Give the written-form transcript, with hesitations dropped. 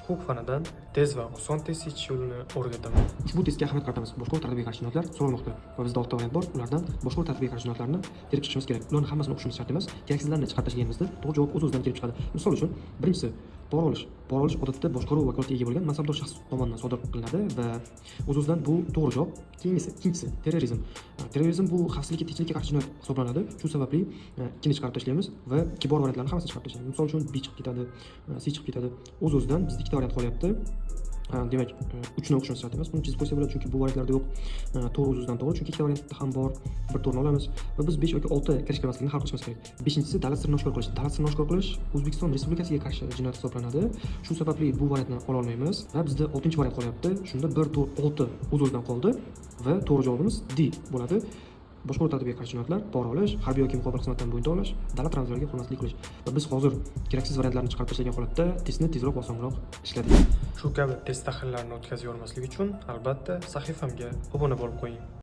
huquq fanidan tez va oson test sechish yo'lini o'rgataman. Ushbu testga ahamiyat qaratamiz. Boshqa tartibga qarshi jinoyatlar so'ralmoqda va bizda 6 ta variant bor. Ulardan boshqa tartibga qarshi jinoyatlarni terib chiqishimiz kerak. Ularni hammasini o'qishimiz shart emas. Keraksizlarni chiqarib tashlaganimizda to'g'ri javob o'z-o'zidan kelib chiqadi. Misol uchun, birinchisi pora olish. Pora olish odatda boshqaruv vakolatiga ega bo'lgan mansabdor shaxs tomonidan sodir qilinadi va o'z-o'zidan bu to'g'ri javob. Ikkinchisi terrorizm. Terrorizm bu xavfsizlikka, tinchlikka qarshi jinoyat hisoblanadi. Shu sababli ikkini chiqarib tashlaymiz va ikki bor variantlarni hammasini chiqarib tashlaymiz. Misol uchun B chiqib ketadi, C chiqib ketadi. O'z-o'zidan bizda ikkita variant qolyapti. Demak, 3 ni o'qishimiz shart emas. Buni chizib qo'ysa bo'ladi, chunki bu variantlarda yo'q. To'g'ri o'z-o'zidan to'g'ri, chunki ikkita variantda ham bor. Bir to'g'rini olamiz va biz 5 yoki 6 kirish kirmasligini hal qilishimiz kerak. 5-inchisi davlat sirini oshkor qilish. Davlat sirini oshkor qilish O'zbekiston Respublikasiga qarshi jinoyat hisoblanadi. Shu sababli bu variantni ola olmaymiz va bizda 6-variant qolyapti. Shunda 1, 4, 6 o'z-o'zidan qoldi va to'g'ri javobimiz D bo'ladi. Boshqa tartibga qarshi jinoyatlar, pora olish, harbiy yoki muxolifat xizmatidan bo'yin tovlash, davlat ramzlariga hurmatsizlik qilish. Va biz hozir keraksiz variantlarni chiqarib tashlagan holatda testni tezroq va osonroq ishladik. Shu kabi test tahlillarni o'tkazib yubormaslik uchun albatta sahifamga obuna bo'lib qo'ying.